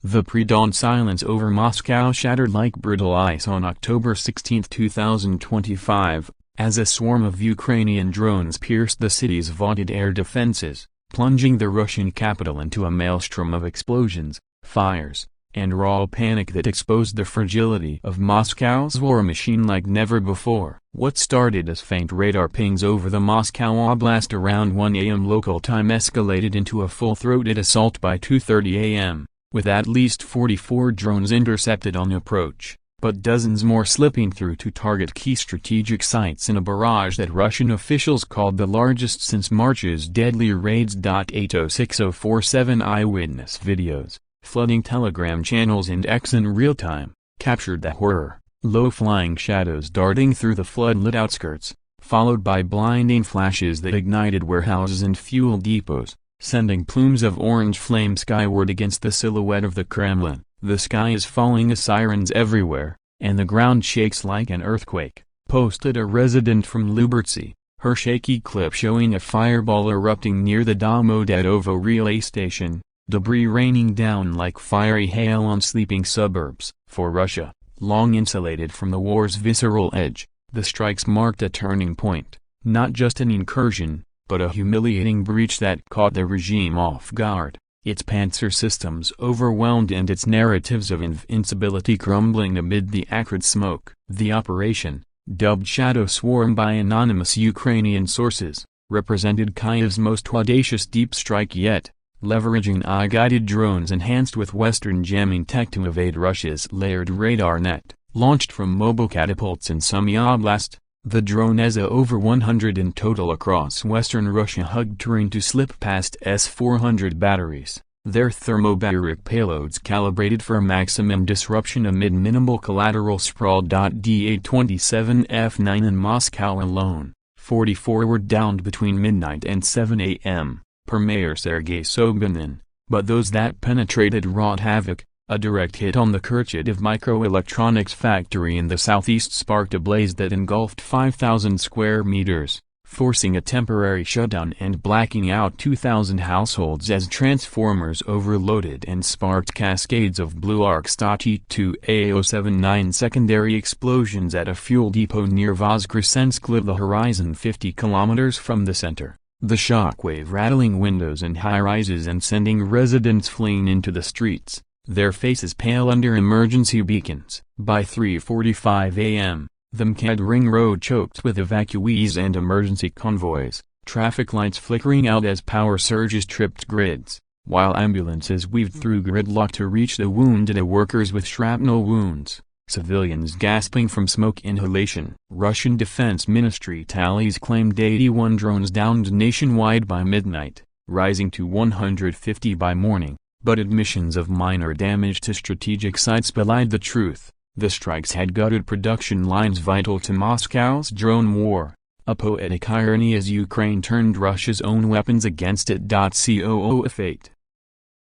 The pre-dawn silence over Moscow shattered like brittle ice on October 16, 2025, as a swarm of Ukrainian drones pierced the city's vaunted air defenses, plunging the Russian capital into a maelstrom of explosions, fires, and raw panic that exposed the fragility of Moscow's war machine like never before. What started as faint radar pings over the Moscow Oblast around 1 a.m. local time escalated into a full-throated assault by 2:30 a.m., with at least 44 drones intercepted on approach, but dozens more slipping through to target key strategic sites in a barrage that Russian officials called the largest since March's deadly raids. 806047 Eyewitness videos, flooding Telegram channels and X in real time, captured the horror, low-flying shadows darting through the flood-lit outskirts, followed by blinding flashes that ignited warehouses and fuel depots, sending plumes of orange flame skyward against the silhouette of the Kremlin. The sky is falling as sirens everywhere, and the ground shakes like an earthquake, posted a resident from Lybertsy, her shaky clip showing a fireball erupting near the Domodedovo relay station, debris raining down like fiery hail on sleeping suburbs. For Russia, long insulated from the war's visceral edge, the strikes marked a turning point, not just an incursion, but a humiliating breach that caught the regime off guard, its panzer systems overwhelmed and its narratives of invincibility crumbling amid the acrid smoke. The operation, dubbed Shadow Swarm by anonymous Ukrainian sources, represented Kyiv's most audacious deep strike yet, leveraging eye-guided drones enhanced with Western jamming tech to evade Russia's layered radar net. Launched from mobile catapults in Sumy Oblast, the drone has over 100 in total across western Russia hugged terrain to slip past S-400 batteries, their thermobaric payloads calibrated for maximum disruption amid minimal collateral sprawl. Da-27F9 in Moscow alone, 44 were downed between midnight and 7 a.m., per Mayor Sergei Sobyanin, but those that penetrated wrought havoc. A direct hit on the Kherchiv microelectronics factory in the southeast sparked a blaze that engulfed 5,000 square meters, forcing a temporary shutdown and blacking out 2,000 households as transformers overloaded and sparked cascades of blue arcs. T2A079 secondary explosions at a fuel depot near Voskresensk lit the horizon 50 kilometers from the center, the shockwave rattling windows and high-rises and sending residents fleeing into the streets, their faces pale under emergency beacons. By 3:45 a.m., the Mkad Ring Road choked with evacuees and emergency convoys, traffic lights flickering out as power surges tripped grids, while ambulances weaved through gridlock to reach the wounded workers with shrapnel wounds, civilians gasping from smoke inhalation. Russian Defense Ministry tallies claimed 81 drones downed nationwide by midnight, rising to 150 by morning. But admissions of minor damage to strategic sites belied the truth. The strikes had gutted production lines vital to Moscow's drone war, a poetic irony as Ukraine turned Russia's own weapons against it. COOF8.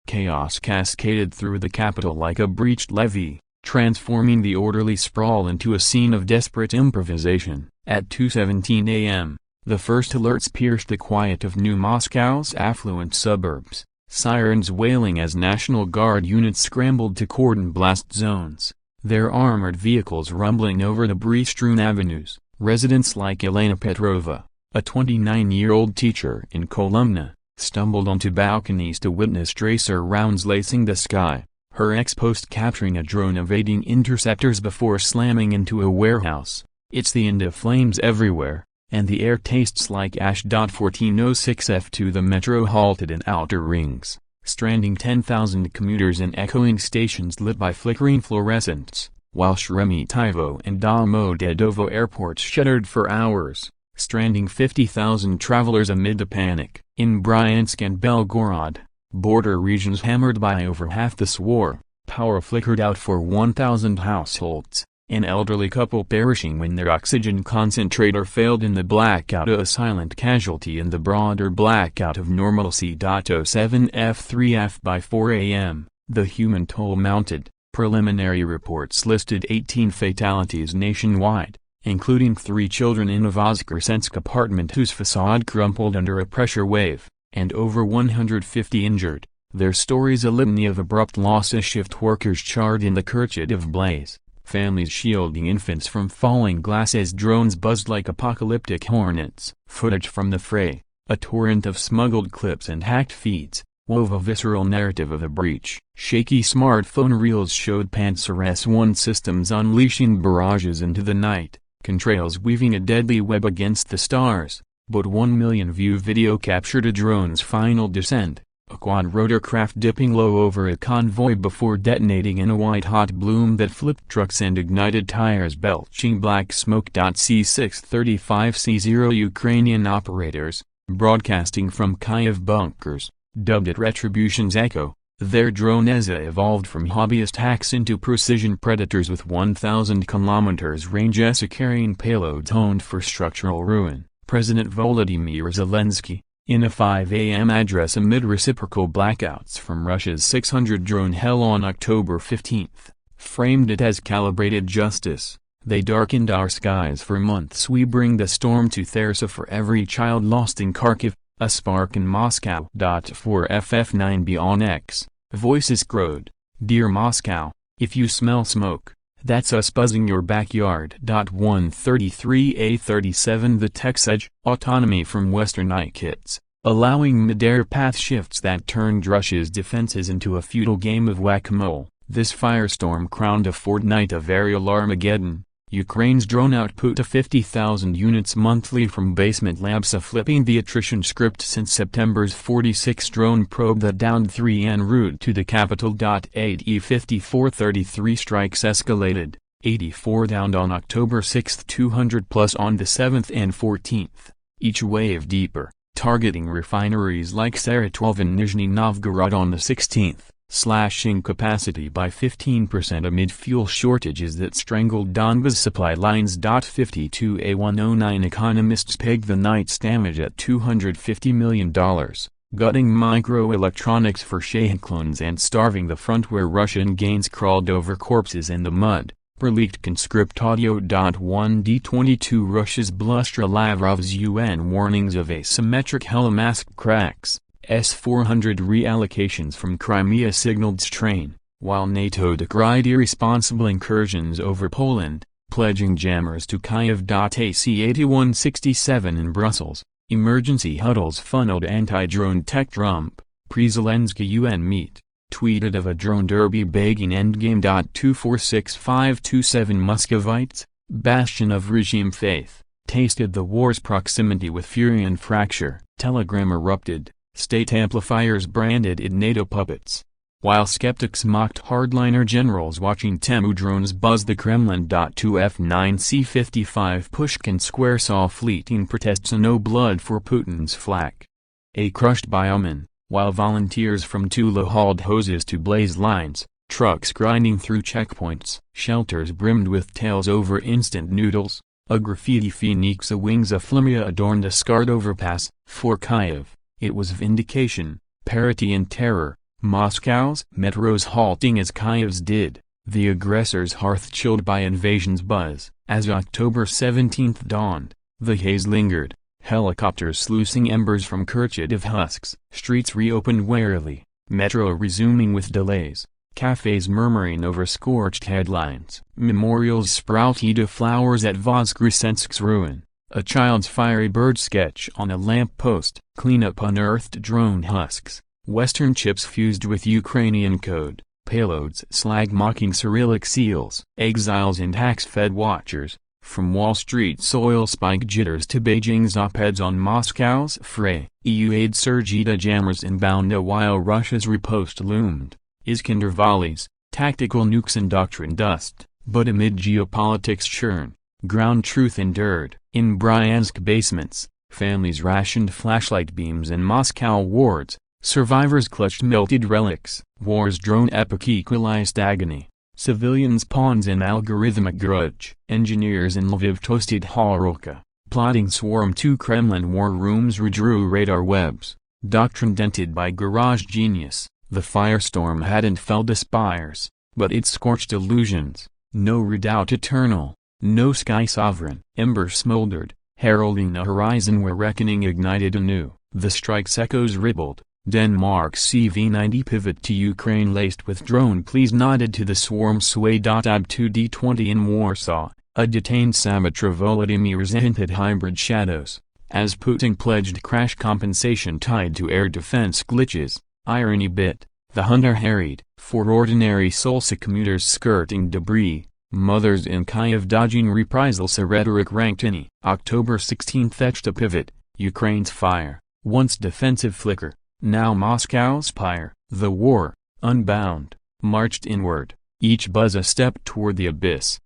Chaos cascaded through the capital like a breached levee, transforming the orderly sprawl into a scene of desperate improvisation. At 2:17 a.m., the first alerts pierced the quiet of New Moscow's affluent suburbs. Sirens wailing as National Guard units scrambled to cordon blast zones, their armored vehicles rumbling over debris-strewn avenues. Residents like Elena Petrova, a 29-year-old teacher in Kolumna, stumbled onto balconies to witness tracer rounds lacing the sky, her ex-post capturing a drone evading interceptors before slamming into a warehouse. It's the end of flames everywhere, and the air tastes like ash. 1406F2 The metro halted in outer rings, stranding 10,000 commuters in echoing stations lit by flickering fluorescents, while Sheremetyevo and Domodedovo airports shuttered for hours, stranding 50,000 travelers amid the panic. In Bryansk and Belgorod, border regions hammered by over half this war, power flickered out for 1,000 households. An elderly couple perishing when their oxygen concentrator failed in the blackout, a silent casualty in the broader blackout of normalcy. 07F3F By 4 a.m., the human toll mounted. Preliminary reports listed 18 fatalities nationwide, including 3 children in a Voskresensk apartment whose facade crumpled under a pressure wave, and over 150 injured. Their story's a litany of abrupt losses, shift workers charred in the Kharkiv blaze, families shielding infants from falling glass as drones buzzed like apocalyptic hornets, footage from the fray, a torrent of smuggled clips and hacked feeds, wove a visceral narrative of a breach. Shaky smartphone reels showed Panzer S-1 systems unleashing barrages into the night, contrails weaving a deadly web against the stars, but 1 million view video captured a drone's final descent, a quad-rotor craft dipping low over a convoy before detonating in a white-hot bloom that flipped trucks and ignited tires, belching black smoke. C-635C0 Ukrainian operators, broadcasting from Kyiv bunkers, dubbed it Retribution's Echo, their drone EZA evolved from hobbyist hacks into precision predators with 1,000 km range ESA carrying payloads honed for structural ruin. President Volodymyr Zelensky, in a 5 a.m. address amid reciprocal blackouts from Russia's 600 drone hell on October 15, framed it as calibrated justice. They darkened our skies for months. We bring the storm to Thersa for every child lost in Kharkiv, a spark in Moscow. For FF9B on X, voices crowed, "Dear Moscow, if you smell smoke, that's us buzzing your backyard." 133A37 The Tech's Edge, autonomy from Western kits, allowing mid-air path shifts that turned Russia's defenses into a futile game of whack-a-mole. This firestorm crowned a fortnight of aerial Armageddon. Ukraine's drone output to 50,000 units monthly from basement labs, flipping the attrition script since September's 46 drone probe that downed 3 en route to the capital. 8 E-5433 strikes escalated, 84 downed on October 6, 200 plus on the 7th and 14th, each wave deeper, targeting refineries like Saratov and Nizhny Novgorod on the 16th. Slashing capacity by 15% amid fuel shortages that strangled Donbas supply lines. 52A109 Economists peg the night's damage at $250 million, gutting microelectronics for Shahed clones and starving the front where Russian gains crawled over corpses in the mud. Per leaked conscript audio. 1D22 Russia's bluster, Lavrov's UN warnings of asymmetric helimask cracks. S-400 reallocations from Crimea signaled strain, while NATO decried irresponsible incursions over Poland, pledging jammers to Kyiv. AC-8167 in Brussels, emergency huddles funneled anti-drone tech. Trump, pre-Zelensky UN meet, tweeted of a drone derby begging endgame. 246527 Muscovites, bastion of regime faith, tasted the war's proximity with fury and fracture. Telegram erupted. State amplifiers branded it NATO puppets, while skeptics mocked hardliner generals watching Temu drones buzz the Kremlin. 2 F9C-55 Pushkin Square saw fleeting protests and no blood for Putin's flak. A crushed bioman, while volunteers from Tula hauled hoses to blaze lines, trucks grinding through checkpoints, shelters brimmed with tales over instant noodles, a graffiti phoenix, a wings of Flimia adorned a scarred overpass. For Kyiv, it was vindication, parity and terror, Moscow's metros halting as Kyiv's did, the aggressor's hearth chilled by invasion's buzz. As October 17 dawned, the haze lingered, helicopters sluicing embers from Kharkiv husks, streets reopened warily, metro resuming with delays, cafes murmuring over scorched headlines. Memorials sprout to flowers at Voskresensk's ruin. A child's fiery bird sketch on a lamp-post, cleanup unearthed drone husks, Western chips fused with Ukrainian code, payloads slag mocking Cyrillic seals, exiles and hacks-fed watchers, from Wall Street soil spike jitters to Beijing's op-eds on Moscow's fray. EU aid surged jammers inbound while Russia's riposte loomed, Iskander volleys, tactical nukes and doctrine dust, but amid geopolitics churn, ground truth endured. In Bryansk basements, families rationed flashlight beams in Moscow wards, survivors clutched melted relics. War's drone epic equalized agony, civilians pawns in algorithmic grudge. Engineers in Lviv toasted Horulka, plotting swarm to Kremlin war rooms redrew radar webs, doctrine dented by garage genius. The firestorm hadn't felled the spires, but it scorched illusions. No redoubt eternal, no sky sovereign. Embers smoldered, heralding a horizon where reckoning ignited anew. The strike's echoes rippled, Denmark's CV-90 pivot to Ukraine laced with drone please nodded to the swarm sway. AB-2D20 in Warsaw, a detained Samatra Volodymyr's hinted hybrid shadows, as Putin pledged crash compensation tied to air defense glitches. Irony bit, the hunter harried, for ordinary Solsa commuters skirting debris, mothers in Kyiv dodging reprisals. A rhetoric ranked in October 16 etched a pivot, Ukraine's fire, once defensive flicker, now Moscow's pyre. The war, unbound, marched inward, each buzz a step toward the abyss.